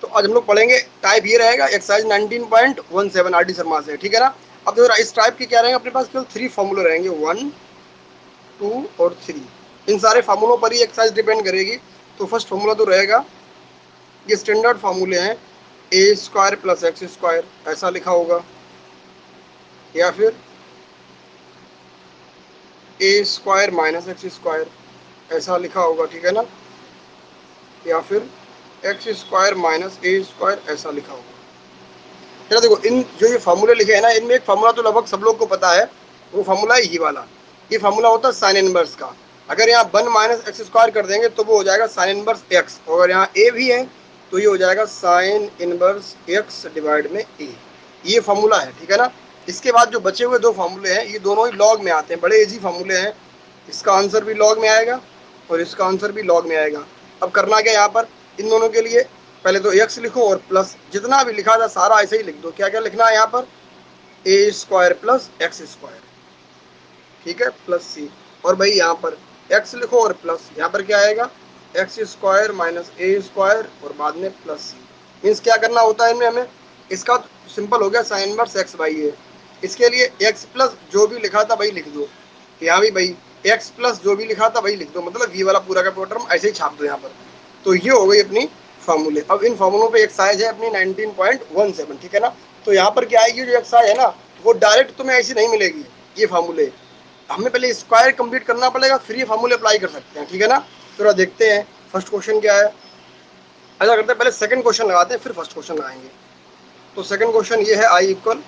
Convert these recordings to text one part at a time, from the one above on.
तो आज हम लोग पढ़ेंगे टाइप ये रहेगा एक्सरसाइज 19.17 आर डी शर्मा से, ठीक है ना। अब देखो इस टाइप के क्या रहेंगे अपने पास, केवल 3 फॉर्मूले रहेंगे, 1, 2 और 3। इन सारे फार्मूलों पर ही एक्सरसाइज डिपेंड करेगी। तो फर्स्ट फॉर्मूला तो रहेगा, ये स्टैंडर्ड फार्मूले हैं, ए स्क्वायर प्लस एक्स स्क्वायर ऐसा लिखा होगा, या फिर ए स्क्वायर माइनस एक्स स्क्वायर ऐसा लिखा होगा, ठीक है ना, या फिर एक्स स्क्वायर माइनस ए स्क्वायर ऐसा लिखा होगा। चलो देखो, इन जो ये फार्मूले लिखे हैं ना, इनमें एक फार्मूला तो लगभग सब लोग को पता है, वो फार्मूला है ये वाला। ये फार्मूला होता है साइन इनवर्स का। अगर यहाँ 1 माइनस एक्स स्क्वायर कर देंगे तो वो हो जाएगा साइन इनवर्स एक्स, और अगर यहाँ ए भी है तो ये हो जाएगा साइन इनवर्स एक्स डिवाइड में ए। ये फार्मूला है, ठीक है ना। इसके बाद जो बचे हुए 2 फार्मूले हैं, ये दोनों ही लॉग में आते हैं, बड़े इजी फार्मूले हैं। इसका आंसर भी लॉग में आएगा और इसका आंसर भी लॉग में आएगा। अब करना क्या यहाँ पर, इन दोनों के लिए पहले तो एक्स लिखो और प्लस जितना भी लिखा था सारा ऐसे ही लिख दो। क्या क्या लिखना है यहाँ पर, ए स्क्वायर प्लस एक्स स्क्वायर, ठीक है, प्लस सी। और भाई यहाँ पर एक्स लिखो और प्लस यहाँ पर क्या आएगा, एक्स स्क्वायर माइनस ए स्क्वायर और बाद में प्लस सी। मीन्स क्या करना होता है इनमें हमें, इसका सिंपल हो गया साइन इनवर्स एक्स बाई ए। इसके लिए एक्स प्लस जो भी लिखा था वही लिख दो, यहाँ भी भाई एक्स प्लस जो भी लिखा था वही लिख दो, मतलब ये वाला पूरा का पूरा टर्म ऐसे ही छाप दो यहाँ पर। तो ये हो गई अपनी फार्मूले। अब इन फार्मूलों पे एक्सरसाइज है अपनी 19.17, ठीक है ना। तो यहाँ पर क्या आएगी, जो एक्सरसाइज है ना, वो डायरेक्ट तुम्हें ऐसी नहीं मिलेगी। ये फार्मूले हमें पहले स्क्वायर कंप्लीट करना पड़ेगा, फिर ये फार्मूले अप्लाई कर सकते हैं, ठीक है ना। तो देखते हैं फर्स्ट क्वेश्चन क्या है। ऐसा करते हैं, पहले सेकंड क्वेश्चन लगाते हैं फिर फर्स्ट क्वेश्चन लगाएंगे। तो सेकंड क्वेश्चन ये है, I equal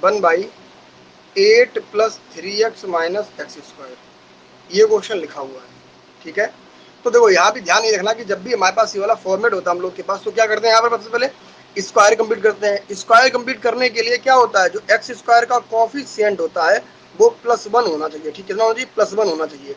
1/8 plus 3x minus x square. ये क्वेश्चन लिखा हुआ है, ठीक है। तो देखो यहाँ भी ध्यान ये रखना कि जब भी हमारे पास ये वाला फॉर्मेट होता है हम लोग के पास, तो क्या करते हैं यहाँ पर सबसे पहले स्क्वायर कंप्लीट करते हैं। स्क्वायर कंप्लीट करने के लिए क्या होता है, जो एक्स स्क्वायर का कॉफिशिएंट होता है वो +1 होना चाहिए, ठीक है, कितना होना चाहिए, +1 होना चाहिए।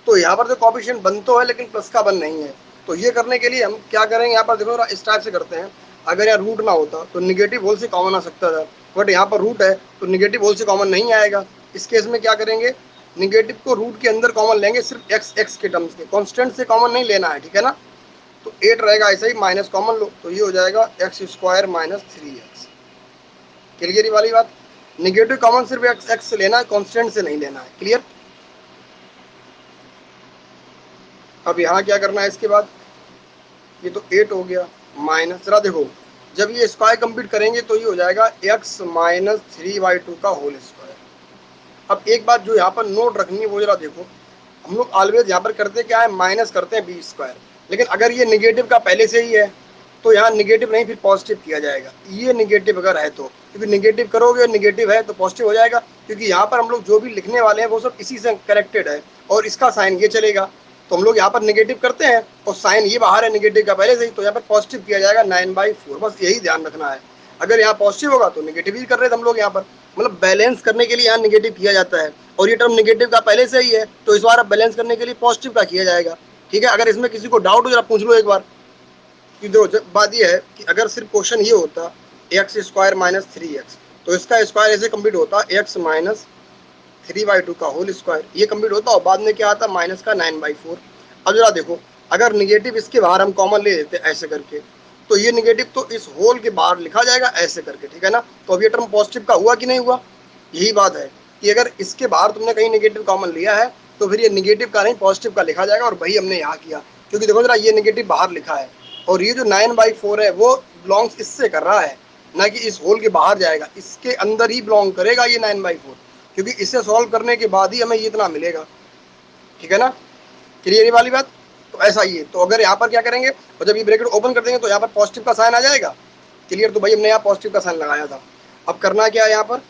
तो यहाँ पर जो कॉफिशिएंट 1 तो है लेकिन प्लस का 1 नहीं है। तो ये करने के लिए हम क्या करेंगे, यहाँ पर देखो इस टाइप से करते हैं। अगर यहाँ रूट ना होता तो निगेटिव होल से कॉमन आ सकता था, बट यहाँ पर रूट है तो निगेटिव होल से कॉमन नहीं आएगा। इस केस में क्या करेंगे, निगेटिव को रूट के अंदर कॉमन लेंगे, सिर्फ एक्स एक्स के टर्म्स के, कांस्टेंट से कॉमन नहीं लेना है, ठीक है ना। तो 8 रहेगा, ऐसा ही माइनस कॉमन लो तो ये हो जाएगा x square minus 3x। Clear ये वाली बात, निगेटिव कॉमन सिर्फ एक्स एक्स से लेना है, कांस्टेंट से नहीं लेना है, क्लियर। अब यहाँ क्या करना है इसके बाद, ये तो 8 हो गया माइनस, जरा देखो जब ये स्क्वायर कंप्लीट करेंगे तो ये हो जाएगा x माइनस 3/2 का होल स्क्वायर। अब एक बात जो यहाँ पर नोट रखनी है वो जरा देखो, हम लोग ऑलवेज यहाँ पर करते क्या है, माइनस करते हैं बी स्क्वायर। लेकिन अगर ये निगेटिव का पहले से ही है तो यहाँ निगेटिव नहीं फिर पॉजिटिव किया जाएगा, ये निगेटिव अगर है तो, क्योंकि निगेटिव करोगे और निगेटिव है तो पॉजिटिव हो जाएगा। क्योंकि यहाँ पर हम लोग जो भी लिखने वाले हैं वो सब इसी से कनेक्टेड है, और इसका साइन ये चलेगा। तो हम लोग यहाँ पर निगेटिव करते हैं और साइन ये बाहर है निगेटिव का पहले से ही, तो यहाँ पर पॉजिटिव किया जाएगा 9/4, बस यही ध्यान रखना है। अगर यहाँ पॉजिटिव होगा तो निगेटिव ही कर रहे थे हम लोग यहाँ पर, मतलब बैलेंस करने के लिए यहाँ निगेटिव किया जाता है। और ये टर्म निगेटिव का पहले से ही है तो इस बार अब बैलेंस करने के लिए पॉजिटिव का किया जाएगा, ठीक है। अगर इसमें किसी को डाउट हो जरा पूछ लो एक बार। कि जो बात ये है कि अगर सिर्फ क्वेश्चन ये होता एक्स स्क्वायर माइनस 3x, तो इसका स्क्वायर ऐसे कंप्लीट होता एक्स माइनस 3/2 का होल स्क्वायर, ये कंप्लीट होता और बाद में क्या आता माइनस का 9/4। अब जरा देखो, अगर निगेटिव इसके बाहर हम कॉमन ले लेते ऐसे करके, तो ये निगेटिव तो इस होल के बाहर लिखा जाएगा ऐसे करके, ठीक है ना। तो अब ये टर्म पॉजिटिव का हुआ कि नहीं हुआ, यही बात है कि अगर इसके बाहर तुमने कहीं निगेटिव कॉमन लिया है तो फिर ये निगेटिव का नहीं पॉजिटिव का लिखा जाएगा, और वही हमने यहाँ किया। क्योंकि देखो जरा ये निगेटिव बाहर लिखा है और ये जो 9/4 है वो बिलोंग्स इससे कर रहा है, ना कि इस होल के बाहर जाएगा, इसके अंदर ही बिलोंग करेगा ये 9/4, क्योंकि इसे सॉल्व करने के बाद ही हमें ये इतना मिलेगा, ठीक है ना। क्लियर ये वाली बात। तो ऐसा ही है, तो अगर यहाँ पर क्या करेंगे और जब ये ब्रैकेट ओपन कर देंगे तो यहाँ पर पॉजिटिव का साइन आ जाएगा, क्लियर। तो भाई हमने यहाँ पॉजिटिव का साइन लगाया था। अब करना क्या है, यहाँ पर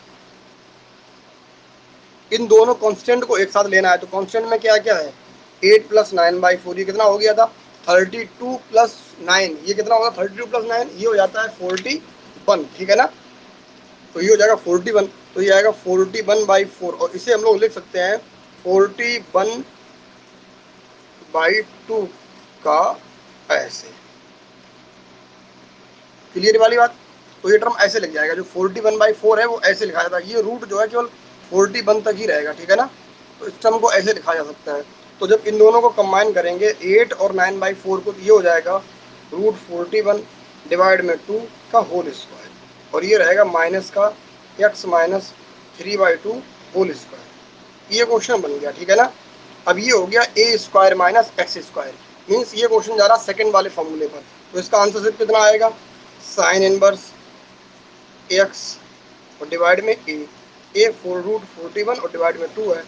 इन दोनों कांस्टेंट को एक साथ लेना है। तो कांस्टेंट में क्या क्या है, 8 + 9/4, ये कितना हो गया था 32 + 9, ये कितना होगा 32 + 9, ये हो जाता है 41, ठीक है ना। तो ये हो जाएगा 41, तो ये आएगा 41/4, और इसे हम लोग लिख सकते हैं 41/2 का ऐसे। क्लियर वाली बात। तो ये टर्म ऐसे लिख जाएगा, जो 41/4 है वो ऐसे लिखा जाता है, ये रूट जो है केवल 41 तक ही रहेगा, ठीक है ना। तो इस टर्म को ऐसे लिखा जा सकता है। तो जब इन दोनों को कंबाइन करेंगे 8 और 9/4 को, तो ये हो जाएगा √41 डिवाइड में 2 का होल स्क्वायर, और ये रहेगा माइनस का x माइनस 3/2 होल स्क्वायर। ये क्वेश्चन बन गया, ठीक है ना। अब ये हो गया a square minus x square, means ये क्वेश्चन जा रहा सेकंड वाले फॉर्मूले पर। तो इसका आंसर सिर्फ कितना आएगा, साइन इनवर्स एक्स और डिवाइड में ए √41 और डिवाइड में 2 है।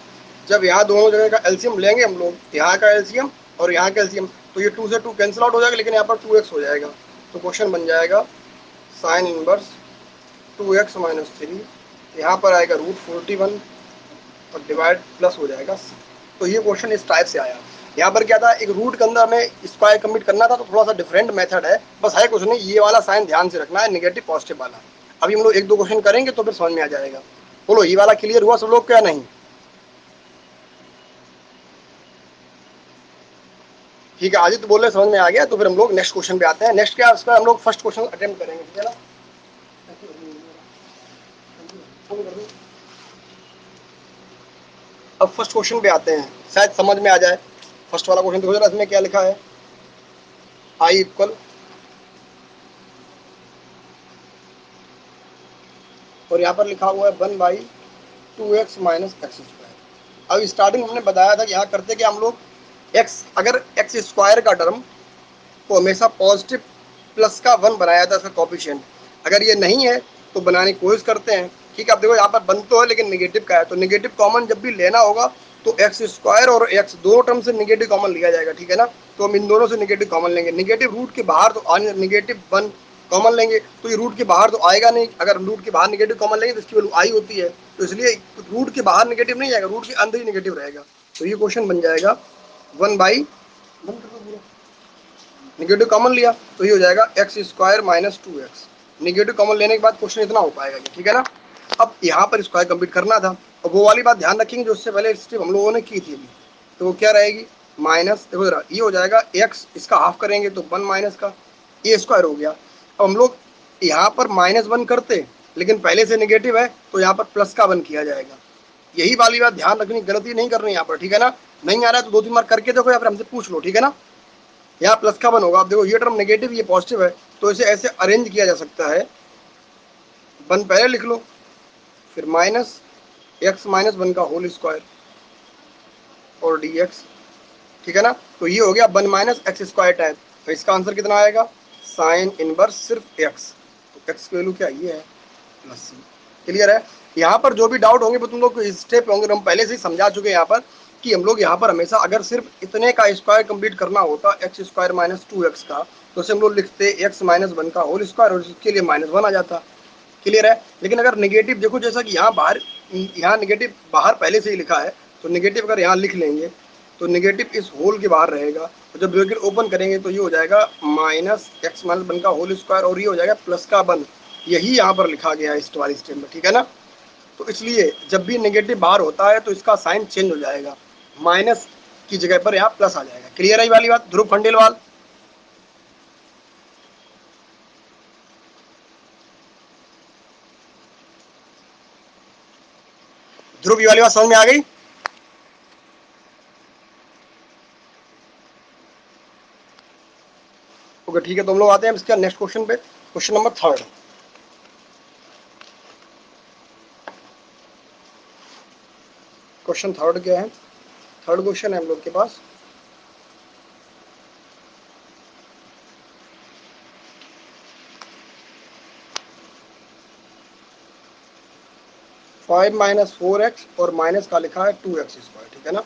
जब यहाँ दोनों जगह का एलसीएम लेंगे हम लोग, यहाँ का एलसीएम और यहाँ का एलसीएम, तो ये 2 से 2 कैंसिल आउट हो जाएगा, लेकिन यहाँ पर 2x हो जाएगा। तो क्वेश्चन बन जाएगा साइन इनवर्स 2x माइनस 3, यहाँ पर आएगा √41 और डिवाइड प्लस हो जाएगा c। तो ये क्वेश्चन इस टाइप से आया। यहाँ पर क्या था, एक रूट के अंदर हमें स्क्वायर कम्प्लीट करना था, तो थोड़ा सा डिफरेंट मेथड है, बस है कुछ नहीं, ये वाला साइन ध्यान से रखना है, नेगेटिव पॉजिटिव वाला। अभी हम लोग एक दो क्वेश्चन करेंगे तो फिर समझ में आ जाएगा। बोलो ये वाला क्लियर हुआ सब लोग क्या नहीं? ठीक है, आदित्य बोल रहे समझ में आ गया, तो फिर हम लोग नेक्स्ट क्वेश्चन पे आते हैं। नेक्स्ट क्या उसका हम लोग फर्स्ट क्वेश्चन अटेम्प्ट करेंगे, ठीक है ना। अब फर्स्ट क्वेश्चन पे आते हैं, शायद समझ में आ जाए। फर्स्ट वाला क्वेश्चन देखो जरा, इसमें क्या लिखा है, आई इक्वल, और यहाँ पर लिखा हुआ है 1/2x माइनस एक्स स्क्वायर। अब स्टार्टिंग हमने बताया था कि यहाँ करते क्या हम लोग, x अगर एक्स स्क्वायर का टर्म को हमेशा पॉजिटिव प्लस का 1 बनाया था इसका कॉफिशिएंट, अगर ये नहीं है तो बनाने की कोशिश करते हैं। ठीक है, अब देखो यहाँ पर बन तो है लेकिन निगेटिव का है, तो निगेटिव कॉमन जब भी लेना होगा तो एक्स स्क्वायर और एक्स दोनों टर्म से निगेटिव कॉमन लिया जाएगा, ठीक है ना। तो हम इन दोनों से निगेटिव कॉमन लेंगे, निगेटिव रूट के बाहर तो -1 कॉमन लेंगे, तो ये रूट के बाहर तो आएगा नहीं, अगर रूट के बाहर निगेटिव कॉमन लेंगे तो इसकी वैल्यू आई होती है, तो इसलिए रूट के बाहर निगेटिव नहीं आएगा, रूट के अंदर ही निगेटिव रहेगा। तो ये क्वेश्चन बन जाएगा 1/, निगेटिव कॉमन लिया तो ये हो जाएगा x square minus 2x। Negative common लेने के बाद क्वेश्चन इतना हो पाएगा, ठीक है ना। अब यहाँ पर स्क्वायर कंप्लीट करना था, और वो वाली बात ध्यान रखेंगे जो उससे पहले स्टेप हम लोगों ने की थी अभी, तो वो क्या रहेगी, माइनस, देखो जरा ये हो जाएगा x, इसका हाफ करेंगे तो 1 माइनस का ए स्क्वायर हो गया। अब हम लोग यहाँ पर -1 करते, लेकिन पहले से निगेटिव है तो यहाँ पर प्लस का 1 किया जाएगा। यही वाली बात ध्यान रखनी, गलती नहीं करनी यहाँ पर, ठीक है ना। नहीं आ रहा है तो 2-3 बार करके देखो या फिर हमसे पूछ लो, ठीक है ना। यहाँ प्लस का 1 होगा, अब देखो ये टर्म नेगेटिव ये पॉजिटिव है, तो इसे ऐसे अरेंज किया जा सकता है, 1 पहले लिख लो, फिर माइनस x माइनस 1 का होल स्क्वायर और dx, ठीक है ना। तो ये हो गया 1 माइनस एक्स स्क्वायर टाइप। तो इसका आंसर कितना आएगा, साइन इनवर्स सिर्फ x, तो x की वैल्यू क्या ये है प्लस c। क्लियर है। यहाँ पर जो भी डाउट होंगे वो तुम लोग स्टेप होंगे, हम पहले से ही समझा चुके हैं यहाँ पर, कि हम लोग यहाँ पर हमेशा अगर सिर्फ इतने का स्क्वायर कंप्लीट करना होता एक्स स्क्वायर माइनस 2x का, तो उसे हम लोग लिखते x माइनस 1 का होल स्क्वायर और इसके लिए -1 आ जाता। क्लियर है। लेकिन अगर नेगेटिव देखो, जैसा कि यहाँ बाहर, यहाँ नेगेटिव बाहर पहले से ही लिखा है, तो नेगेटिव अगर यहाँ लिख लेंगे तो नेगेटिव इस होल के बाहर रहेगा, तो जब ब्रैकेट ओपन करेंगे तो ये हो जाएगा माइनस x माइनस 1 का होल स्क्वायर और ये हो जाएगा प्लस का 1। यही यहाँ पर लिखा गया है इस वाली स्टेप में, ठीक है ना। तो इसलिए जब भी नेगेटिव बाहर होता है तो इसका साइन चेंज हो जाएगा, माइनस की जगह पर यहाँ प्लस आ जाएगा। क्लियर है ये वाली बात ध्रुव खंडेलवाल? ध्रुव ये वाली बात समझ में आ गई? ओके ठीक है, तो हम लोग आते हैं इसका नेक्स्ट क्वेश्चन पे, क्वेश्चन नंबर 3। क्वेश्चन 3 क्या है, थर्ड क्वेश्चन है हम लोग के पास, फाइव माइनस 4x और माइनस का लिखा है 2x स्क्वायर, ठीक है ना।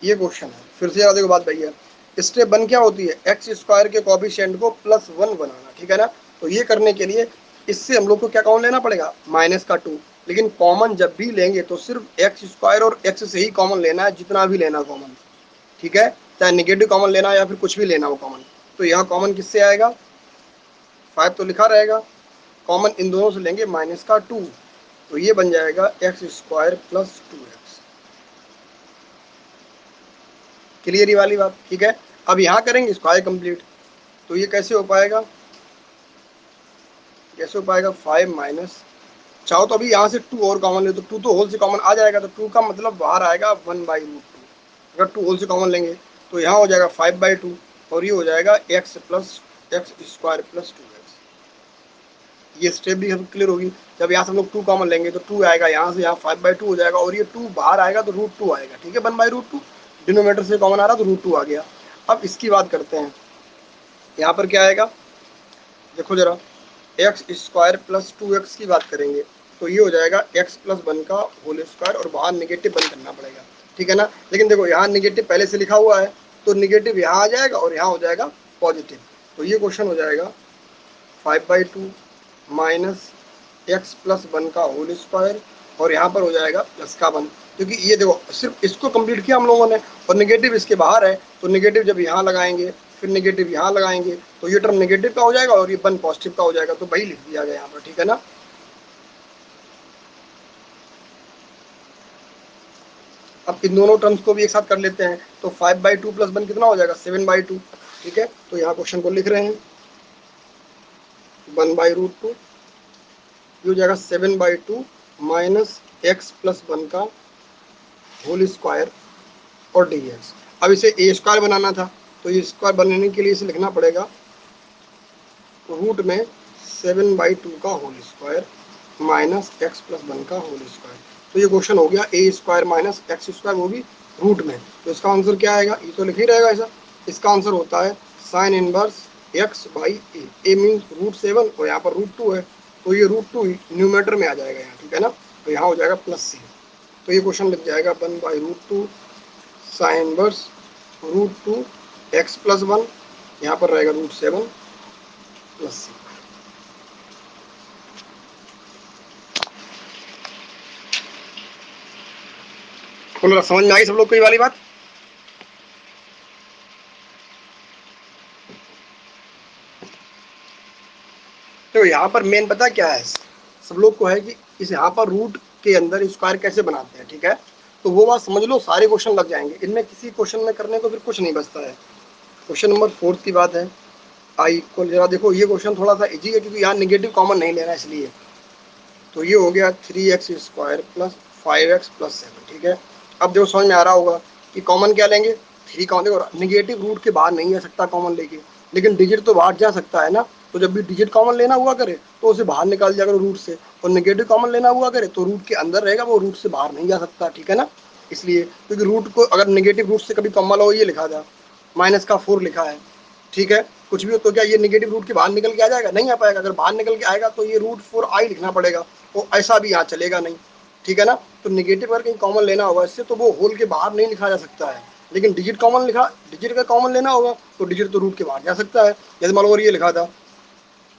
ये क्वेश्चन है, फिर से याद देखो बात भैया, स्टेप 1 क्या होती है, एक्स स्क्वायर के कोएफिशिएंट को +1 बनाना, ठीक है ना। तो ये करने के लिए इससे हम लोग को क्या कॉमन लेना पड़ेगा, माइनस का 2, लेकिन कॉमन जब भी लेंगे तो सिर्फ एक्स स्क्वायर और एक्स से ही कॉमन लेना है, जितना भी लेना कॉमन, ठीक है, चाहे निगेटिव कॉमन लेना या फिर कुछ भी लेना हो कॉमन। तो यहाँ कॉमन किससे आएगा, 5 तो लिखा रहेगा, कॉमन इन दोनों से लेंगे माइनस का 2, तो ये बन जाएगा x square plus 2x। Clear ये वाली बात, ठीक है। अब यहाँ करेंगे स्क्वायर कंप्लीट, तो ये कैसे हो पाएगा, कैसे हो पाएगा, 5 माइनस, चाहो तो अभी यहाँ से 2 और कॉमन ले, तो 2 तो होल से कॉमन आ जाएगा, तो 2 का मतलब बाहर आएगा 1/√2। अगर 2 होल से कॉमन लेंगे तो यहाँ हो जाएगा 5/2 और ये हो जाएगा x plus x square plus 2x। ये स्टेप भी हम क्लियर होगी। जब यहाँ से हम लोग 2 कॉमन लेंगे तो 2 आएगा यहाँ से, यहाँ 5/2 हो जाएगा और ये 2 बाहर आएगा तो √2 आएगा। ठीक है, 1/√2 डिनोमिनेटर से कॉमन आ रहा तो √2 आ गया। अब इसकी बात करते हैं, यहाँ पर क्या आएगा देखो जरा, एक्स स्क्वायर प्लस 2x की बात करेंगे तो ये हो जाएगा x प्लस 1 का होल स्क्वायर और बाहर निगेटिव बंद करना पड़ेगा। ठीक है ना, लेकिन देखो यहाँ निगेटिव पहले से लिखा हुआ है तो निगेटिव यहाँ आ जाएगा और यहाँ हो जाएगा पॉजिटिव। तो ये क्वेश्चन हो जाएगा 5/2 माइनस एक्स प्लस 1 का होल स्क्वायर और यहाँ पर हो जाएगा प्लस का 1, क्योंकि ये देखो सिर्फ इसको कंप्लीट किया हम लोगों ने और निगेटिव इसके बाहर है तो निगेटिव जब यहाँ लगाएंगे फिर निगेटिव यहाँ लगाएंगे तो ये टर्म निगेटिव का हो जाएगा और ये 1 पॉजिटिव का हो जाएगा, तो वही लिख दिया गया यहाँ पर। ठीक है ना, अब इन दोनों टर्म्स को भी एक साथ कर लेते हैं तो 5/2 प्लस 1 कितना हो जाएगा 7/2। ठीक है, तो यहाँ क्वेश्चन को लिख रहे हैं 1/√2, ये हो जाएगा 7/2 माइनस एक्स प्लस 1 का होल स्क्वायर और dx। अब इसे ए स्क्वायर बनाना था तो ये स्क्वायर बनाने के लिए इसे लिखना पड़ेगा रूट में 7/2 का whole square minus x plus 1 का होल स्क्वायर। तो ये क्वेश्चन हो गया a square minus x square, वो भी रूट में। तो इसका आंसर क्या आएगा, ये तो लिख ही रहेगा ऐसा। इसका आंसर होता है sine inverse x by A. A means √7 और यहाँ पर √2 है तो ये √2 न्यूमेटर में आ जाएगा यहाँ। ठीक है ना, तो यहाँ हो जाएगा प्लस सी। तो ये क्वेश्चन लिख जाएगा 1/√2 साइन इनवर्स √2 एक्स प्लस 1, यहाँ पर रहेगा √7 प्लस सी। बोलो समझ में आई सब लोग को ये वाली बात? तो यहाँ पर मेन पता क्या है सब लोग को है कि इस यहाँ पर रूट के अंदर स्क्वायर कैसे बनाते हैं। ठीक है, तो वो बात समझ लो, सारे क्वेश्चन लग जाएंगे इनमें, किसी क्वेश्चन में करने को फिर कुछ नहीं बचता है। क्वेश्चन नंबर 4 की बात है, आई इक्वल, जरा देखो ये क्वेश्चन थोड़ा सा इजी है क्योंकि यहाँ निगेटिव कॉमन नहीं लेना इसलिए। तो ये हो गया 3x square plus 5x plus 7। ठीक है, अब देखो समझ में आ रहा होगा कि कॉमन क्या लेंगे, 3 कॉमन। देखो निगेटिव रूट के बाहर नहीं आ सकता कॉमन लेके, लेकिन डिजिट तो बाहर जा सकता है ना। तो जब भी डिजिट कॉमन लेना हुआ करे तो उसे बाहर निकाल दिया करो रूट से, और निगेटिव कॉमन लेना हुआ करे तो रूट के अंदर रहेगा, वो रूट से बाहर नहीं जा सकता। ठीक है ना, इसलिए क्योंकि रूट को अगर निगेटिव रूट से कभी कॉमन लो, ये लिखा था -4 लिखा है। ठीक है, कुछ भी हो तो क्या ये निगेटिव रूट के बाहर निकल के आ जाएगा, नहीं आ पाएगा। अगर बाहर निकल के आएगा तो ये √4i लिखना पड़ेगा, तो ऐसा भी यहाँ चलेगा नहीं। ठीक है ना, तो निगेटिव अगर कहीं कॉमन लेना होगा इससे तो वो होल के बाहर नहीं लिखा जा सकता है, लेकिन डिजिट कॉमन लिखा, डिजिट का कॉमन लेना होगा तो डिजिट तो रूट के बाहर जा सकता है। जैसे मान लो ये लिखा था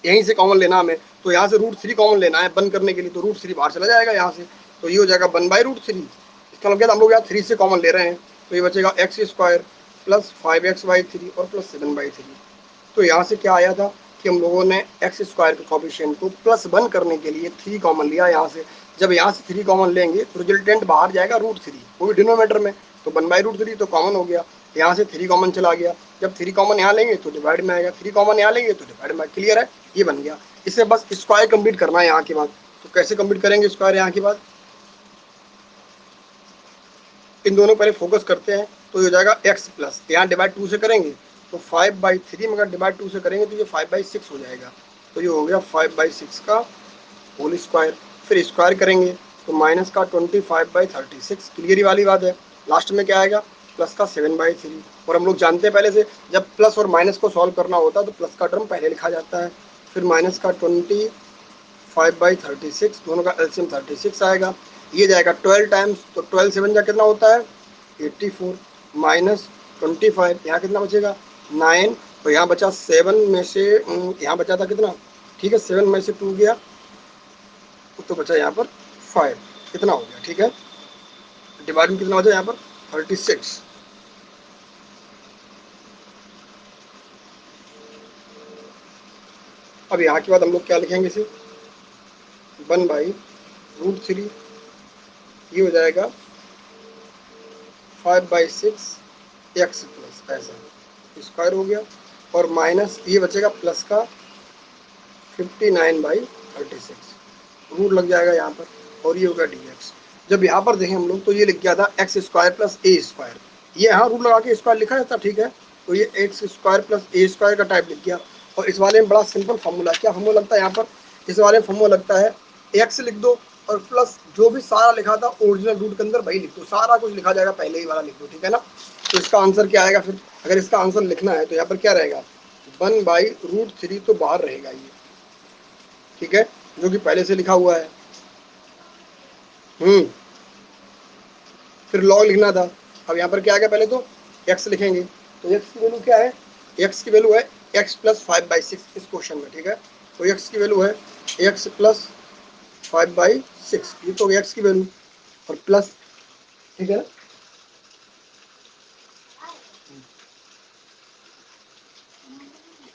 यहीं से कॉमन लेना हमें, तो यहाँ से √3 कॉमन लेना है बंद करने के लिए, तो √3 बाहर चला जाएगा यहाँ से, तो ये हो जाएगा 1/√3। इसका मतलब क्या, हम लोग यहाँ 3 से कॉमन ले रहे हैं तो ये बचेगा एक्स स्क्वायर प्लस 5x/3 और प्लस 7/3। तो यहाँ से क्या आया था कि हम लोगों ने एक्स स्क्वायर के कोफिशिएंट को +1 करने के लिए 3 कॉमन लिया यहाँ से। जब यहाँ से 3 कॉमन लेंगे तो रिजल्टेंट बाहर जाएगा √3, वो भी डिनोमिनेटर में, तो 1/√3 तो कॉमन हो गया। यहाँ से 3 कॉमन चला गया, जब 3 कॉमन यहाँ लेंगे तो डिवाइड में आएगा, 3 कॉमन यहाँ लेंगे तो डिवाइड में। क्लियर है, ये बन गया। इसे बस स्क्वायर कंप्लीट करना है यहाँ के बाद। तो कैसे कंप्लीट करेंगे स्क्वायर यहाँ के बाद, इन दोनों पहले फोकस करते हैं। तो ये हो जाएगा x प्लस, यहाँ डिवाइड 2 से करेंगे तो 5/3 में अगर डिवाइड 2 से करेंगे तो ये 5/6 हो जाएगा। तो ये हो गया 5/6 का होल स्क्वायर। फिर स्क्वायर करेंगे तो माइनस का 25/36। क्लियर वाली बात है। लास्ट में क्या आएगा, प्लस का 7/3। और हम लोग जानते हैं पहले से, जब प्लस और माइनस को सॉल्व करना होता है तो प्लस का टर्म पहले लिखा जाता है, फिर माइनस का 25/36, दोनों का एलसीएम 36 आएगा। ये जाएगा 12 टाइम्स, तो 12 7 का कितना होता है 84 माइनस 25, यहाँ कितना बचेगा 9, और यहाँ बचा 7 में से यहाँ बचा था कितना, ठीक है 7 में से 2 गया तो बचा यहाँ पर 5, कितना हो गया। ठीक है, डिवाइड में कितना बचा यहाँ पर 36। अब यहाँ के बाद हम लोग क्या लिखेंगे इसे 1/√3, ये हो जाएगा 5/6 x प्लस, ऐसा स्क्वायर हो गया, और माइनस ये बचेगा प्लस का 59/36, रूट लग जाएगा यहाँ पर, और ये होगा dx। जब यहाँ पर देखें हम लोग तो ये लिख गया था x square plus a square, ये यहाँ रूट लगा के स्क्वायर लिखा जाता, ठीक है, तो ये x square plus a square का टाइप लिख गया। और इस वाले में बड़ा सिंपल फॉर्मूला, क्या फॉर्मूला लगता है यहाँ पर, इस वाले में फॉर्मूला लगता है एक्स लिख दो और प्लस जो भी सारा लिखा था ओरिजिनल रूट के अंदर वही लिख दो, सारा कुछ लिखा जाएगा पहले ही वाला लिख दो, ठीक है ना। तो इसका आंसर क्या आएगा फिर, अगर इसका आंसर लिखना है तो यहाँ पर क्या रहेगा 1/√3 तो बाहर रहेगा ये, ठीक है, जो कि पहले से लिखा हुआ है। फिर लॉग लिखना था, अब यहाँ पर क्या आ गया, पहले तो एक्स लिखेंगे, तो एक्स की वैल्यू क्या है, एक्स की वैल्यू है एक्स प्लस 5/6 इस क्वेश्चन में, ठीक है। तो एक्स की वैल्यू है एक्स प्लस 5/6, ये तो एक्स की वैल्यू और प्लस, ठीक है ना।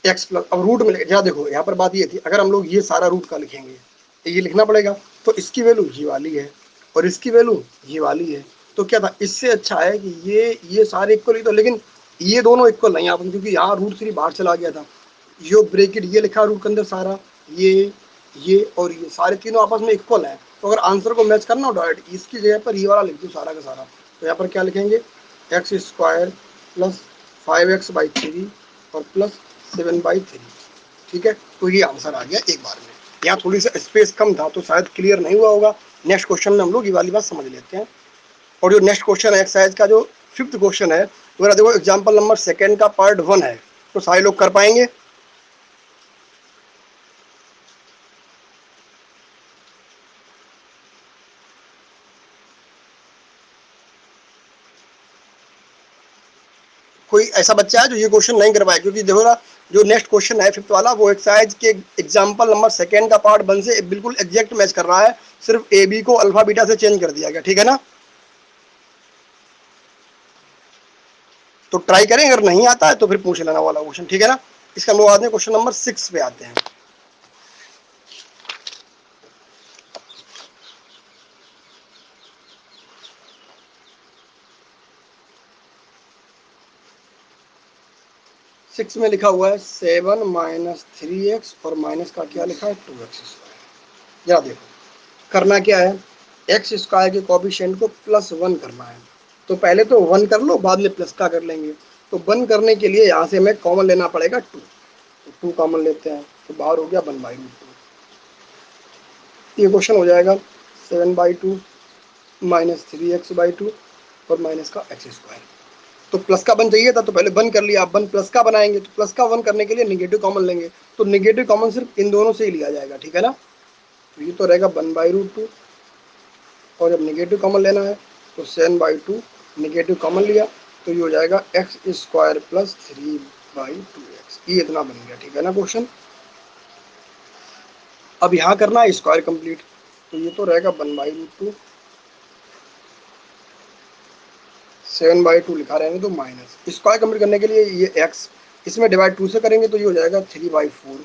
एक्स प्लस, अब रूट में यहाँ देखो, यहाँ पर बात ये थी, अगर हम लोग ये सारा रूट का लिखेंगे तो ये लिखना पड़ेगा, तो इसकी वैल्यू ये वाली है और इसकी वैल्यू ये वाली है, तो क्या था, इससे अच्छा है कि ये सारे इक्वल ही, तो लेकिन ये दोनों इक्वल नहीं आप, क्योंकि यहाँ √3 बाहर चला गया था, यो ब्रेकेट ये लिखा रूट के अंदर सारा, ये और ये सारे तीनों आपस में इक्वल है, तो अगर आंसर को मैच करना हो डायरेक्ट इसकी जगह पर ये वाला लिख दो सारा का सारा, तो यहाँ पर क्या लिखेंगे x² प्लस 5x/3 और प्लस 7/3, ठीक है। तो ये आंसर आ गया एक बार में, यहाँ थोड़ी सा स्पेस कम था तो शायद क्लियर नहीं हुआ होगा, नेक्स्ट क्वेश्चन में हम लोग ये वाली बात समझ लेते हैं। और जो नेक्स्ट क्वेश्चन है एक्सरसाइज का जो 5th क्वेश्चन है, वो देखो एग्जाम्पल नंबर 2 का पार्ट 1 है, तो सारे लोग कर पाएंगे। कोई ऐसा बच्चा है जो ये क्वेश्चन नहीं कर पाया, क्योंकि देखो ना जो नेक्स्ट क्वेश्चन है 5th वाला, वो एक्सरसाइज के एग्जाम्पल नंबर 2 का पार्ट 1 से बिल्कुल एग्जैक्ट मैच कर रहा है, सिर्फ ए बी को अल्फा बीटा से चेंज कर दिया गया, ठीक है ना। तो ट्राई करें, अगर नहीं आता है तो फिर पूछ लेना वाला क्वेश्चन, ठीक है ना। इसका हम लोग आते हैं क्वेश्चन नंबर 6 पे आते हैं। सिक्स में लिखा हुआ है 7 - 3x और माइनस का क्या लिखा है 2x²। जरा देखो करना क्या है, x² के कोफिशिएंट को +1 करना है, तो पहले तो 1 कर लो, बाद में प्लस का कर लेंगे। तो 1 करने के लिए यहाँ से हमें कॉमन लेना पड़ेगा 2, तो 2 कॉमन लेते हैं, तो बाहर हो गया 1/2। ये क्वेश्चन हो जाएगा 7/2 माइनस 3x/2 और माइनस का x²। तो प्लस का 1 चाहिए था तो पहले 1 कर लिया, अब 1 प्लस का बनाएंगे, तो प्लस का 1 करने के लिए निगेटिव कॉमन लेंगे, तो निगेटिव कॉमन सिर्फ इन दोनों से ही लिया जाएगा, ठीक है ना। तो ये तो रहेगा 1/√2, और जब निगेटिव कॉमन लेना है तो 7/2 निगेटिव कॉमन लिया, तो ये हो जाएगा x² प्लस 3/2x, ये इतना बन गया, ठीक है ना क्वेश्चन। अब यहाँ करना है स्क्वायर कंप्लीट, तो ये तो रहेगा 1/√2, 7/2 लिखा रहेंगे तो माइनस, स्क्वायर कंप्लीट करने के लिए ये x, इसमें डिवाइड 2 से करेंगे तो ये हो जाएगा 3/4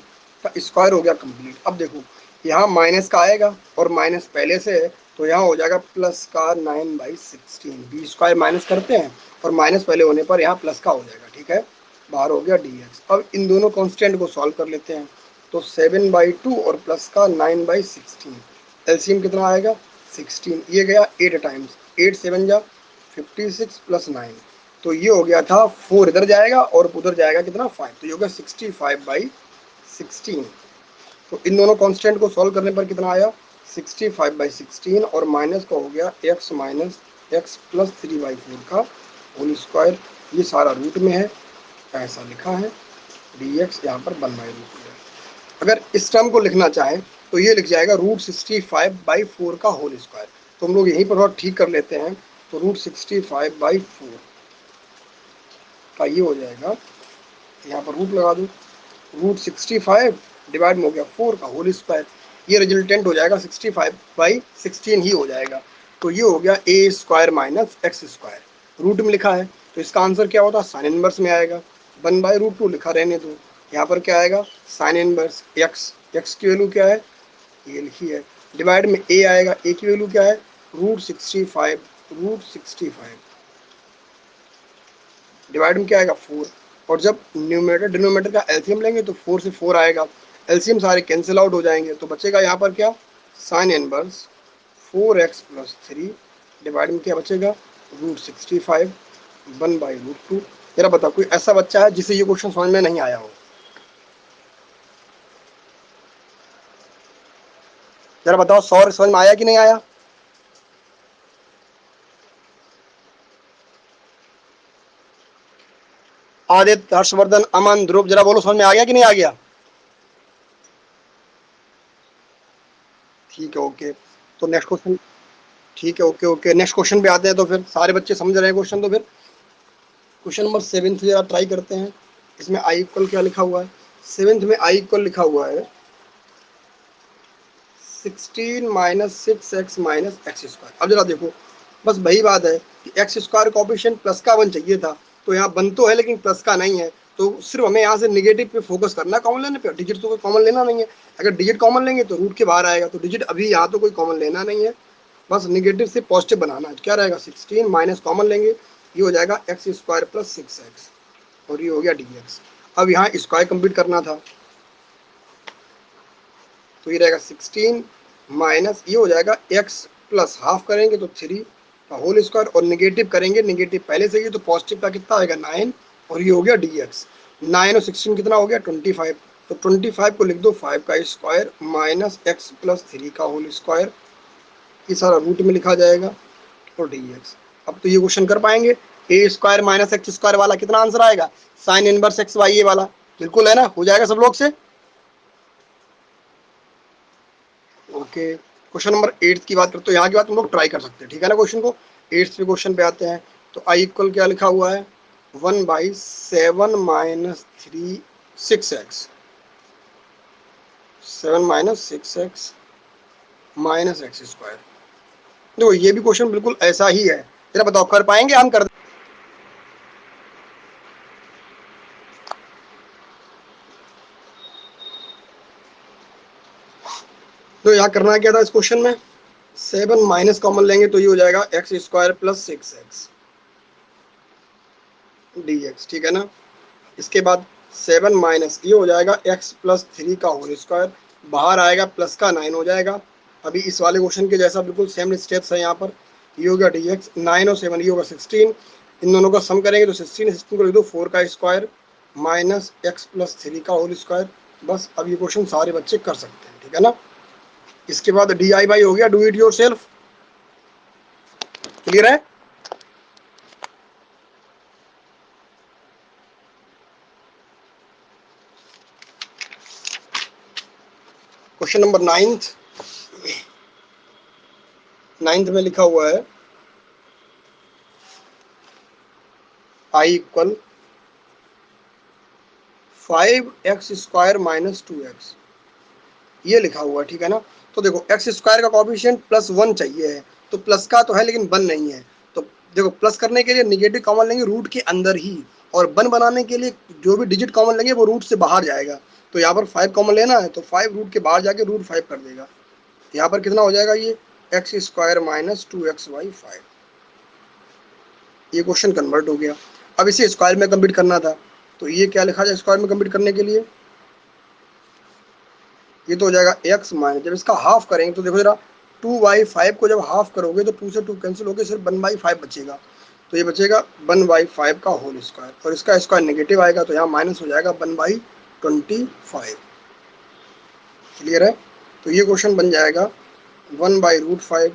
का स्क्वायर हो गया कंप्लीट। अब देखो यहाँ माइनस का आएगा और माइनस पहले से है, तो यहाँ हो जाएगा प्लस का 9/16, b² माइनस करते हैं और माइनस पहले होने पर यहाँ प्लस का हो जाएगा, ठीक है, बाहर हो गया dx। अब इन दोनों कॉन्स्टेंट को सॉल्व कर लेते हैं, तो 7/2 और प्लस का 9/16, एलसीएम कितना आएगा 16, ये गया 8 टाइम्स, 8 7 जा 56 प्लस 9, तो ये हो गया था 4 इधर जाएगा और उधर जाएगा कितना 5, तो ये हो गया 65/16। तो इन दोनों कांस्टेंट को सॉल्व करने पर कितना आया 65/16, और माइनस का हो गया x माइनस x प्लस 3/4 का होल स्क्वायर, ये सारा रूट में है, ऐसा लिखा है, dx यहाँ पर 1/√2 है। अगर इस टर्म को लिखना चाहें तो ये लिख जाएगा √65/4 का होल स्क्वायर, तो हम लोग यहीं पर और ठीक कर लेते हैं, तो √65/4 का ये हो जाएगा, यहाँ पर रूट लगा दूँ, √65 डिवाइड में हो गया 4 का होल स्क्वायर, ये रिजल्टेंट हो जाएगा 65/16 ही हो जाएगा, तो ये हो गया a² माइनस x², रूट में लिखा है तो इसका आंसर क्या होता है साइन इनवर्स में आएगा, 1/√2 लिखा रहने दो, यहाँ पर क्या आएगा साइन इनवर्स x की वैल्यू क्या है ये लिखी है, डिवाइड में a आएगा, a की वैल्यू क्या है √65, डिवाइड में क्या आएगा 4, और जब न्यूमरेटर डिनोमिनेटर का एलसीएम लेंगे तो 4 से 4 आएगा, एलसीएम सारे कैंसिल आउट हो जाएंगे, तो बचेगा यहाँ पर क्या sine inverse 4x plus 3, divide में क्या बचेगा √65 1/√2। जरा बताओ कोई ऐसा बच्चा है जिसे ये क्वेश्चन समझ में नहीं आया हो, जरा बताओ सौर समझ में आया कि नहीं आया? आदित्य, हर्षवर्धन, अमन, ध्रुव, जरा बोलो समझ में आ गया कि नहीं आ गया? ठीक है, ओके। तो नेक्स्ट क्वेश्चन। ठीक है, ओके ओके, नेक्स्ट क्वेश्चन पे आते हैं। तो फिर सारे बच्चे समझ रहे हैं क्वेश्चन? तो फिर क्वेश्चन नंबर 7 जरा ट्राई करते हैं। इसमें आई इक्वल क्या लिखा हुआ है? 7 में आई इक्वल लिखा हुआ है 16 minus 6x minus x square. अब जरा देखो, बस वही बात है कि एक्स स्क्वायर कॉफिशिएंट प्लस का 1 चाहिए था, तो यहाँ 1 तो है लेकिन प्लस का नहीं है। तो सिर्फ हमें यहाँ से निगेटिव पे फोकस करना है, कॉमन लेने पे। डिजिट तो कोई कॉमन लेना नहीं है। अगर डिजिट कॉमन लेंगे तो रूट के बाहर आएगा, तो डिजिट अभी यहाँ तो कोई कॉमन लेना नहीं है, बस निगेटिव से पॉजिटिव बनाना है। तो क्या रहेगा, 16 माइनस कॉमन लेंगे, ये हो जाएगा एक्स स्क्वायर प्लस 6x, और ये हो गया dx। अब यहाँ स्क्वायर कंप्लीट करना था, तो ये रहेगा 16 माइनस, ये हो जाएगा x प्लस हाफ करेंगे तो 3 का होल स्क्वायर, और निगेटिव करेंगे, निगेटिव पहले से ही, तो पॉजिटिव का कितना आएगा 9, और ये हो गया dx। 9 और 16 कितना हो गया 25, तो 25 को लिख दो 5 का स्क्वायर माइनस x प्लस 3 का होल स्क्वायर, ये सारा रूट में लिखा जाएगा, और dx। अब तो ये क्वेश्चन कर पाएंगे। ए स्क्वायर माइनस एक्स स्क्वायर वाला कितना आंसर आएगा? साइन इनवर्स एक्स वाई, ये वाला बिल्कुल है ना, हो जाएगा सब लोग से। ओके, क्वेश्चन नंबर 8 की बात करते हैं, यहाँ की बात हम लोग ट्राई कर सकते हैं, ठीक है ना। क्वेश्चन को 8 पे क्वेश्चन पे आते हैं। तो आई इक्वल क्या लिखा हुआ है, 1/7 minus 3 6x, 7 minus 6x minus x square. देखो ये भी क्वेश्चन बिल्कुल ऐसा ही है, जरा बताओ कर पाएंगे हम? कर, तो यहाँ करना क्या था इस क्वेश्चन में, 7 माइनस कॉमन लेंगे तो ये हो जाएगा x square plus 6x dx, ठीक है ना। इसके बाद 7 माइनस ये हो जाएगा x प्लस 3 का होल स्क्वायर, बाहर आएगा प्लस का 9 हो जाएगा। अभी इस वाले क्वेश्चन के जैसा बिल्कुल सेम स्टेप्स है यहाँ पर। ये हो गया dx, 9 और 7 ये होगा 16, इन दोनों का सम करेंगे तो 16 को लिख दो 4 का स्क्वायर माइनस एक्स प्लस 3 का होल स्क्वायर। बस अब ये क्वेश्चन सारे बच्चे कर सकते हैं, ठीक है ना। इसके बाद डी आई बाई हो गया, do it your self. Clear है? क्वेश्चन नंबर 9th में लिखा हुआ है I equal 5x square minus 2x, ये लिखा हुआ है, ठीक है ना। तो देखो एक्स स्क्वायर का कॉफिशिएंट +1 चाहिए है, तो प्लस का तो है लेकिन 1 नहीं है। तो देखो प्लस करने के लिए निगेटिव कॉमन लेंगे रूट के अंदर ही, और 1 बनाने के लिए जो भी डिजिट कॉमन लेंगे वो रूट से बाहर जाएगा। तो यहाँ पर 5 कॉमन लेना है, तो 5 रूट के बाहर जाके रूट 5 कर देगा। यहाँ पर कितना हो जाएगा, ये एक्स स्क्वायर माइनस 2xy5, ये क्वेश्चन कन्वर्ट हो गया। अब इसे स्क्वायर में कंप्लीट करना था, तो ये क्या लिखा जाए स्क्वायर में कंप्लीट करने के लिए, ये तो हो जाएगा x माइनस, जब इसका हाफ करेंगे तो देखो जरा 2/5 को जब हाफ करोगे तो 2 से 2 कैंसिल होकर सिर्फ 1/5 बचेगा, तो ये बचेगा 1/5 का होल स्क्वायर, और इसका स्क्वायर नेगेटिव आएगा तो यहाँ माइनस हो जाएगा 1/25। क्लियर है? तो ये क्वेश्चन बन जाएगा 1/√5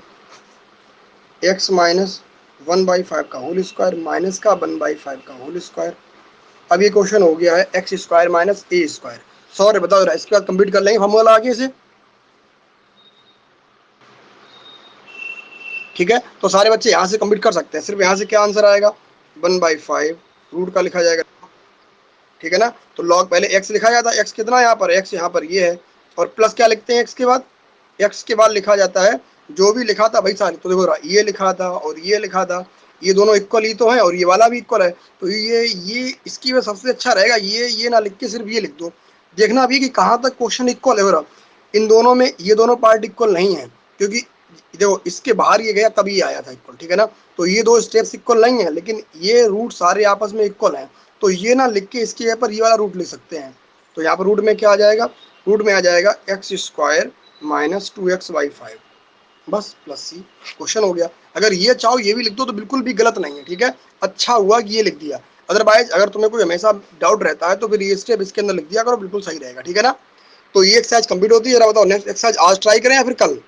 x माइनस 1/5 का होल स्क्वायर माइनस का 1/5 का होल स्क्वायर। अब ये क्वेश्चन हो गया है एक्स स्क्वायर माइनस ए स्क्वायर। सॉरी बताओ जरा, इसके बाद कंप्लीट कर लेंगे फॉर्मूला आगे से, ठीक है। तो सारे बच्चे यहाँ से कंप्लीट कर सकते हैं। सिर्फ यहाँ से क्या आंसर आएगा, 1/5 रूट का लिखा जाएगा, ठीक है ना। तो लॉग पहले x लिखा जाता है, x कितना है यहाँ पर, x यहाँ पर ये है, और प्लस क्या लिखते हैं x के बाद लिखा जाता है जो भी लिखा था भाई सारे। तो देखो ये लिखा था और ये लिखा था, ये दोनों इक्वल ही तो है, और ये वाला भी इक्वल है, तो ये इसकी वजह सबसे अच्छा रहेगा ये ना लिख के सिर्फ ये लिख दो। देखना अभी कि कहाँ तक क्वेश्चन इक्वल है। इन दोनों में ये दोनों पार्ट इक्वल नहीं है, क्योंकि देखो इसके बाहर ये गया तभी आया था इक्वल, ठीक है ना। तो ये दो स्टेप्स इक्वल नहीं है, लेकिन ये रूट सारे आपस में इक्वल हैं, तो ये ना लिख के इसके पर ये वाला रूट लिख सकते हैं। तो यहाँ पर रूट में क्या आ जाएगा, रूट में आ जाएगा एक्स स्क्वायर माइनस 2xy5, बस प्लस सी, क्वेश्चन हो गया। अगर ये चाहो ये भी लिख दो तो बिल्कुल भी गलत नहीं है, ठीक है। अच्छा हुआ कि ये लिख दिया, अदरवाइज अगर तुम्हें कोई हमेशा डाउट रहता है तो फिर ये स्टेप इसके अंदर लिख दिया करो, बिल्कुल सही रहेगा, ठीक है ना। तो ये एक्सरसाइज कंप्लीट होती है। जरा बताओ नेक्स्ट एक्सरसाइज आज ट्राई करें या फिर कल?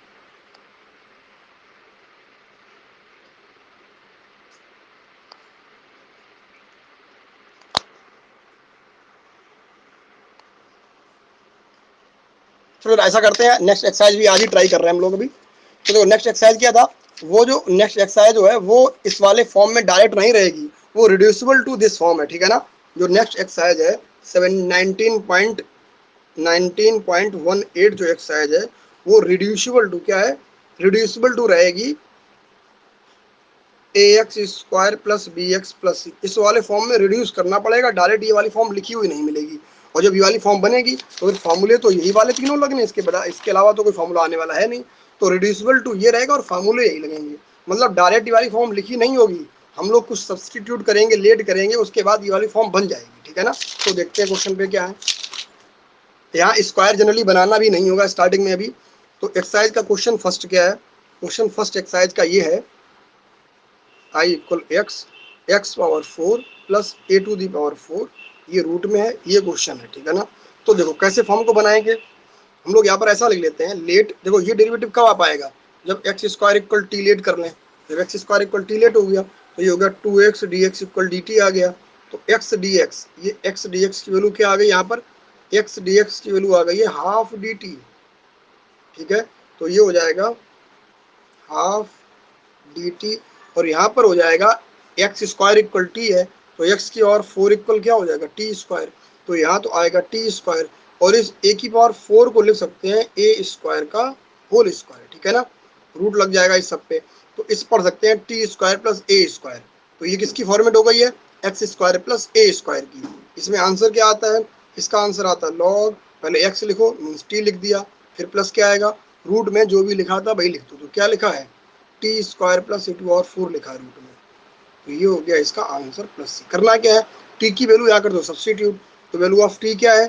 चलो ऐसा करते हैं, नेक्स्ट एक्सरसाइज भी आज ही ट्राई कर रहे हैं हम लोग अभी। तो देखो नेक्स्ट एक्सरसाइज क्या था, वो जो नेक्स्ट एक्सरसाइज जो है वो इस वाले फॉर्म में डायरेक्ट नहीं रहेगी, वो रिड्यूसिबल टू दिस फॉर्म है, ठीक है ना। जो नेक्स्ट एक्सरसाइज है 19.18 जो एक्सरसाइज है वो रिड्यूसिबल टू क्या है, रिड्यूसिबल टू रहेगी a x square plus b x plus c. इस वाले फॉर्म में रिड्यूस करना पड़ेगा, डायरेक्ट ये वाली फॉर्म लिखी हुई नहीं मिलेगी। और जब ये वाली फॉर्म बनेगी तो फिर फॉर्मूले तो यही वाले तीनों लगने, इसके अलावा तो कोई फॉर्मूला आने वाला है नहीं। तो रिड्यूसिबल टू ये रहेगा और फार्मूले यही लगेंगे, मतलब डायरेक्ट ये वाली फॉर्म लिखी नहीं होगी, हम लोग कुछ सब्सटीट्यूट करेंगे, लेट करेंगे, उसके बाद ये वाली फॉर्म बन जाएगी, ठीक है ना। तो देखते हैं क्वेश्चन पे क्या है। यहाँ स्क्वायर जनरली बनाना भी नहीं होगा स्टार्टिंग में अभी। तो एक्सरसाइज का क्वेश्चन फर्स्ट क्या है, क्वेश्चन फर्स्ट एक्सरसाइज का ये है I equal x power 4 plus a to the power 4, ये रूट में है, ये क्वेश्चन है, ठीक है ना। तो देखो कैसे फॉर्म को बनाएंगे हम लोग, यहाँ पर ऐसा लिख लेते हैं लेट। देखो ये डेरिवेटिव कब आ पाएगा, जब x square equal t let कर लें। जब x square equal t let हो गया तो ये हो गया 2x dx इक्वल dt आ गया। तो x dx, ये x dx की वैल्यू क्या आ गई यहाँ पर, x dx की वैल्यू आ गई है हाफ dt, ठीक है। तो ये हो जाएगा हाफ dt, और यहाँ पर हो जाएगा एक्स स्क्वायर इक्वल टी है, तो एक्स की और 4 इक्वल क्या हो जाएगा टी स्क्वायर, तो यहाँ तो आएगा टी स्क्वायर, और इस ए की पावर 4 को लिख सकते हैं ए स्क्वायर का होल स्क्वायर, ठीक है ना। रूट लग जाएगा इस सब पे, तो इस पढ़ सकते हैं टी स्क्वायर प्लस ए स्क्वायर। तो ये किसकी फॉर्मेट हो गई है, एक्स स्क्वायर प्लस ए स्क्वायर की। इसमें आंसर क्या आता है, इसका आंसर आता है लॉग, पहले एक्स लिखो मीन्स टी लिख दिया, फिर प्लस क्या आएगा, रूट में जो भी लिखा था वही लिख दो। तो क्या लिखा है, t square plus a two और 4 लिखा है रूट में। तो ये हो गया इसका आंसर प्लस सी। करना क्या है, टी की वैल्यू यहाँ कर दो सब्सटीट्यूट। तो वैल्यू ऑफ टी क्या है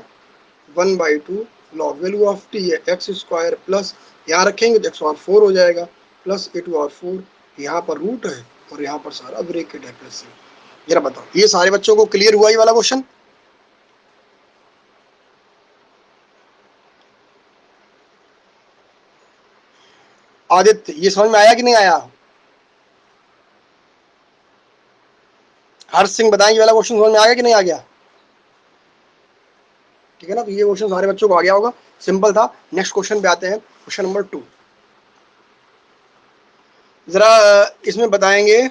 1/2 लॉग वैल्यू ऑफ टी है एक्स स्क्वायर प्लस, यहाँ रखेंगे तो एक्स और 4 हो जाएगा, प्लस ए टू और 4, यहाँ पर रूट है और यहाँ पर सारा ब्रैकेट है प्लस सी। जरा बताओ ये सारे बच्चों को क्लियर हुआ ये वाला क्वेश्चन? आदित्य ये समझ में आया कि नहीं आया? हर्ष सिंह बताएं ये वाला क्वेश्चन समझ में आ गया कि नहीं आ गया? ठीक है ना, तो ये क्वेश्चन सारे बच्चों को आ गया होगा, सिंपल था। नेक्स्ट क्वेश्चन पे आते हैं, क्वेश्चन नंबर 2। जरा इसमें बताएंगे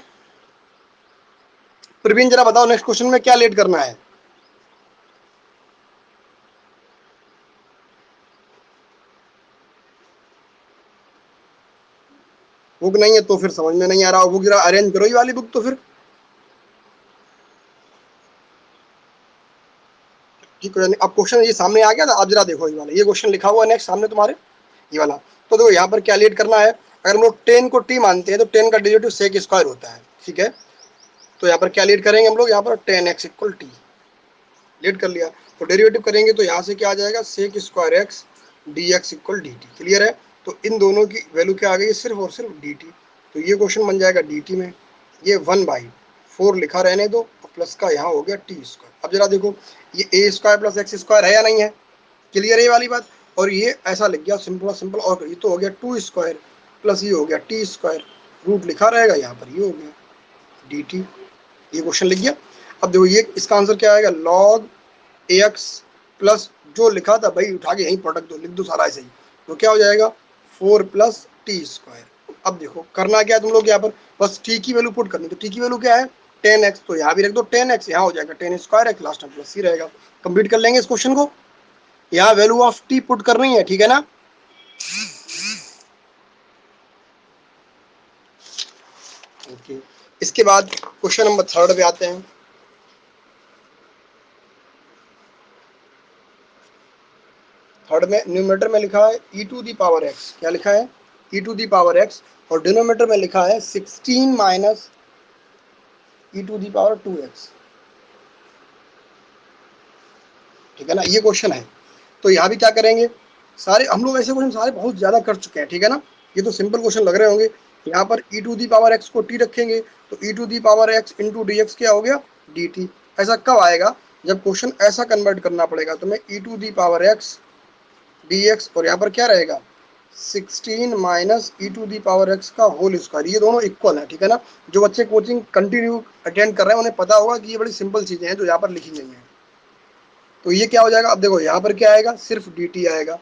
प्रवीण, जरा बताओ नेक्स्ट क्वेश्चन में क्या लेट करना है। बुक नहीं है तो फिर समझ में नहीं आ रहा, बुक जरा अरेंज करो ये वाली बुक तो फिर। ठीक है, अब क्वेश्चन ये सामने आ गया था, अब जरा देखो ये वाला, ये क्वेश्चन लिखा हुआ है नेक्स्ट सामने तुम्हारे, ये वाला। तो देखो यहाँ पर क्या लेट करना है, अगर हम लोग 10 को टी मानते हैं तो 10 का डेरिवेटिव सेक स्क्वायर होता है, ठीक है। तो यहाँ पर क्या लेट करेंगे हम लोग, यहाँ पर 10x इक्वल टी लेट कर लिया, तो डेरिवेटिव करेंगे तो यहाँ से क्या आ जाएगा sec square x d x equal d t, clear है। तो इन दोनों की वैल्यू क्या आ गई, सिर्फ और सिर्फ डी टी। तो ये क्वेश्चन बन जाएगा डी टी में, ये 1/4 लिखा रहने दो, और प्लस का यहाँ हो गया टी स्क्वायर। अब जरा देखो ये ए स्क्वायर प्लस एक्स स्क्वायर है या नहीं है, क्लियर है ये वाली बात। और ये ऐसा लिख गया सिंपल सिंपल, और ये तो हो गया 2 स्क्वायर प्लस ये हो गया टी स्क्वायर, रूट लिखा रहेगा यहाँ पर, ये हो गया डी टी, ये क्वेश्चन लिख गया। अब देखो ये इसका आंसर क्या आएगा, लॉग ए एक्स प्लस जो लिखा था भाई उठा के यहीं प्रोडक्ट दो, लिख दो सारा ऐसे ही, तो क्या हो जाएगा 4 प्लस टी स्क्वायर। अब देखो करना क्या है तुम लोग, यहाँ पर बस टी की वैल्यू पुट करनी, तो टी की वैल्यू क्या है 10x, तो यहाँ भी रख दो 10x, यहाँ हो जाएगा 10 स्क्वायर एक्स, लास्ट में प्लस सी रहेगा। कंप्लीट कर लेंगे इस क्वेश्चन को, यहाँ वैल्यू ऑफ टी पुट करनी है, ठीक है ना। ओके, इसके बाद क्वेश्चन नंबर 3 पे आते हैं। थर्ड में न्यूमरेटर में लिखा है e to the power x, क्या लिखा है e to the power x, और डिनोमिनेटर में लिखा है 16 minus e to the power 2x, ठीक है ना, ये क्वेश्चन है। तो यहाँ भी क्या करेंगे, सारे हम लोग ऐसे क्वेश्चन सारे बहुत ज्यादा कर चुके हैं, ठीक है ना। ये तो सिंपल क्वेश्चन लग रहे होंगे। यहाँ पर e to the power x को t रखेंगे, तो e to the power x into d x क्या हो गया dt। ऐसा कब आएगा, जब क्वेश्चन ऐसा कन्वर्ट करना पड़ेगा, तो मैं e to the power x dx और यहाँ पर क्या रहेगा 16 minus e to the power x का होल स्क्वायर। ये दोनों इक्वल है, ठीक है ना। जो बच्चे कोचिंग कंटिन्यू अटेंड कर रहे हैं उन्हें पता होगा कि ये बड़ी सिंपल चीजें हैं जो यहाँ पर लिखी गई हैं। तो ये क्या हो जाएगा, अब देखो यहाँ पर क्या आएगा, सिर्फ dt आएगा,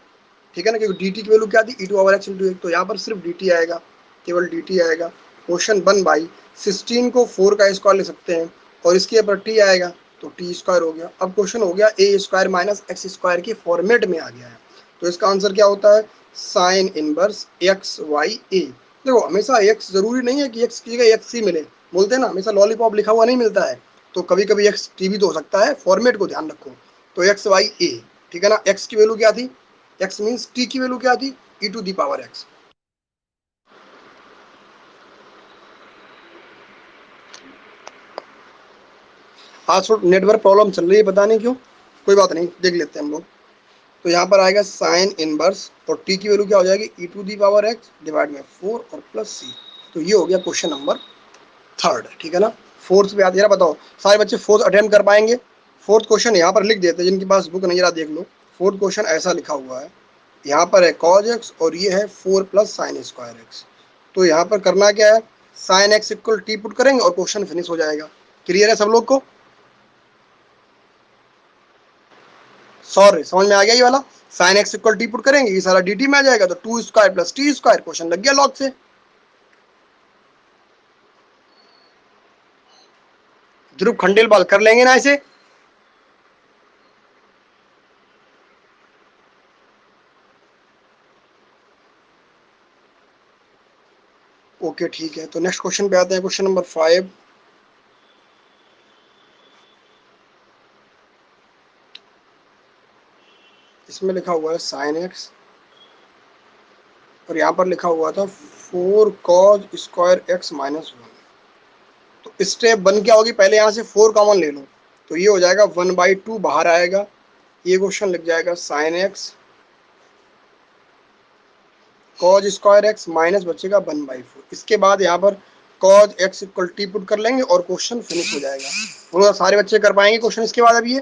ठीक है ना, क्योंकि dt की वैल्यू क्या थी, ई टू पावर एक्स इंटू एक, तो यहाँ पर सिर्फ dt आएगा, केवल dt आएगा। क्वेश्चन 1/16 को 4 का स्क्वायर ले सकते हैं और इसके ऊपर t आएगा तो टी स्क्वायर हो गया। अब क्वेश्चन हो गया a square minus x square के फॉर्मेट में आ गया है। तो इसका आंसर क्या होता है, साइन इनवर्स एक्स वाई ए। देखो हमेशा एक्स जरूरी नहीं है कि एक्स की जगह एक्स ही मिले, बोलते हैं ना हमेशा लॉलीपॉप लिखा हुआ नहीं मिलता है, तो कभी कभी एक्स टी भी तो हो सकता है, फॉर्मेट को ध्यान रखो। तो एक्स वाई ए, ठीक है ना। एक्स की वैल्यू क्या थी, एक्स मीन्स टी की वैल्यू क्या थी, ई टू दी पावर एक्स। आज थोड़ा नेटवर्क प्रॉब्लम चल रही है, पता नहीं क्यों, कोई बात नहीं, देख लेते हैं हम लोग। तो यहाँ पर आएगा साइन इनवर्स और टी की वैल्यू क्या हो जाएगी, e to the power x divide में 4 और प्लस सी। तो ये हो गया क्वेश्चन नंबर 3, ठीक है ना। फोर्थ पे आते हैं, बताओ सारे बच्चे फोर्थ अटेम्प्ट कर पाएंगे। फोर्थ क्वेश्चन यहाँ पर लिख देते हैं, जिनके पास बुक नहीं रहा देख लो। फोर्थ क्वेश्चन ऐसा लिखा हुआ है, यहाँ पर है कॉज एक्स और ये है 4 प्लस साइन स्क्वायर एक्स। तो यहाँ पर करना क्या है, sine x equal T put करेंगे और क्वेश्चन फिनिश हो जाएगा। क्लियर है सब लोग को, सॉरी समझ में आ गया ये वाला। Sine x equal T put करेंगे, ये सारा डी टी में आ जाएगा, तो 2 square plus T square, question लग गया लॉग से। ध्रुव खंडेलवाल कर लेंगे ना इसे। ओके ठीक है, तो नेक्स्ट क्वेश्चन पे आते हैं, क्वेश्चन नंबर 5। इसमें लिखा हुआ है साइन एक्स और यहाँ पर लिखा हुआ था 4 कॉज स्क्वायर एक्स माइनस 1। तो स्टेप 1 क्या होगी, पहले यहाँ से 4 कॉमन ले लो, तो ये हो जाएगा 1/2 बाहर आएगा। ये क्वेश्चन लिख जाएगा sine x cos square x minus बचेगा 1/4। इसके बाद यहाँ पर cos x equal T put कर लेंगे और क्वेश्चन फिनिश हो जाएगा। बोलो सारे बच्चे कर पाएंगे क्वेश्चन इसके बाद। अब ये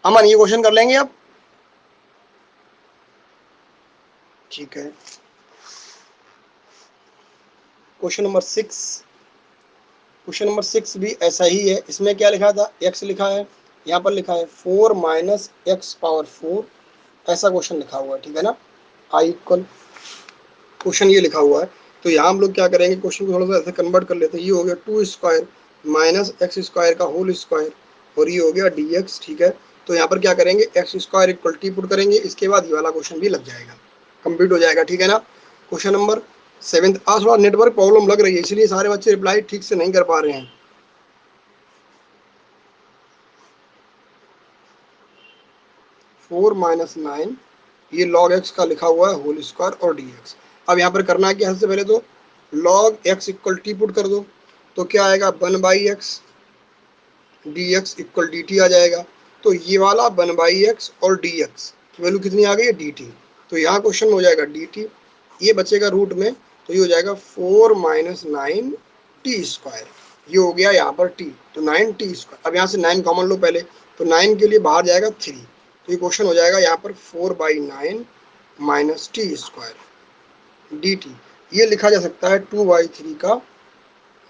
अमन ये क्वेश्चन कर लेंगे अब, ठीक है। क्वेश्चन नंबर 6, क्वेश्चन नंबर 6 भी ऐसा ही है। इसमें क्या लिखा था, एक्स लिखा है, यहाँ पर लिखा है 4 माइनस एक्स पावर 4, ऐसा क्वेश्चन लिखा हुआ है, ठीक है ना। आई इक्वल क्वेश्चन ये लिखा हुआ है। तो यहाँ हम लोग क्या करेंगे, क्वेश्चन को थोड़ा सा ऐसे कन्वर्ट कर लेते हैं। ये हो गया 2 स्क्वायर माइनस एक्स स्क्वायर का होल स्क्वायर और ये हो गया dx, ठीक है। तो यहाँ पर क्या करेंगे, x square equal T put करेंगे, इसके बाद ये वाला क्वेश्चन भी लग जाएगा, कंप्लीट हो जाएगा, ठीक है ना। क्वेश्चन नंबर 7, आज थोड़ा नेटवर्क प्रॉब्लम लग रही है इसलिए सारे बच्चे रिप्लाई ठीक से नहीं कर पा रहे हैं। 4 माइनस 9, ये लॉग एक्स का लिखा हुआ है होल स्क्वायर और dx। अब यहाँ पर करना है कि सबसे पहले तो log x equal T put कर दो, तो क्या आएगा 1/x dx इक्वल dt आ जाएगा। तो ये वाला 1/x और dx की वैल्यू कितनी आ गई है, dt। तो यहाँ क्वेश्चन में हो जाएगा dt, ये बचेगा रूट में, तो ये हो जाएगा 4 माइनस 9 टी स्क्वायर। ये हो गया यहाँ पर t, तो 9 टी स्क्वायर। अब यहाँ से 9 कॉमन लो पहले, तो 9 के लिए बाहर जाएगा 3, तो ये क्वेश्चन हो जाएगा यहाँ पर 4/9 माइनस टी स्क्वायर dt। ये लिखा जा सकता है 2/3 का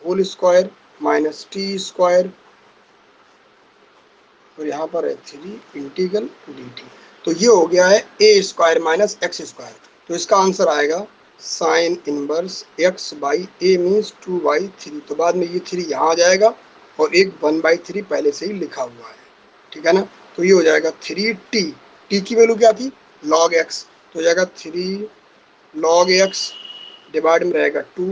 whole square minus t square और यहाँ पर है 3 इंटीग्रल dt। तो ये हो गया है ए स्क्वायर माइनस एक्स स्क्वायर। तो इसका आंसर आएगा sine inverse x by A means 2/3। तो बाद में ये 3 यहाँ आ जाएगा और एक 1/3 पहले से ही लिखा हुआ है, ठीक है ना। तो ये हो जाएगा 3t, टी की वैल्यू क्या थी, लॉग एक्स, तो हो जाएगा 3 लॉग एक्स डिवाइड में रहेगा 2,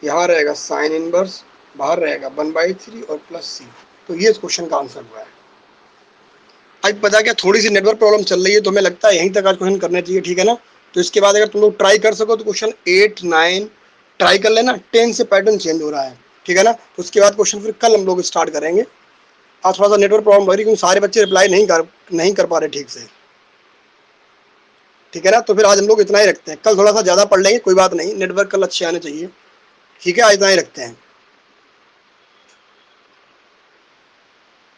यहाँ रहेगा साइन इनवर्स, बाहर रहेगा 1/3 और प्लस सी। तो ये इस क्वेश्चन का आंसर हुआ है। आज पता क्या थोड़ी सी नेटवर्क प्रॉब्लम चल रही है, तो हमें लगता है यहीं तक आज क्वेश्चन करने चाहिए, ठीक है ना। तो इसके बाद अगर तुम लोग ट्राई कर सको तो क्वेश्चन 8 9 ट्राई कर लेना, 10 से पैटर्न चेंज हो रहा है, ठीक है ना। तो उसके बाद क्वेश्चन फिर कल हम लोग स्टार्ट करेंगे। आज थोड़ा सा नेटवर्क प्रॉब्लम हो रही है क्योंकि सारे बच्चे रिप्लाई नहीं कर पा रहे ठीक से, ठीक है ना। तो फिर आज हम लोग इतना ही रखते हैं, कल थोड़ा सा ज़्यादा पढ़ लेंगे, कोई बात नहीं, नेटवर्क कल अच्छे आने चाहिए, ठीक है। आज इतना ही रखते हैं।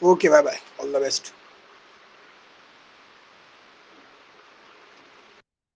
Okay, bye bye, all the best.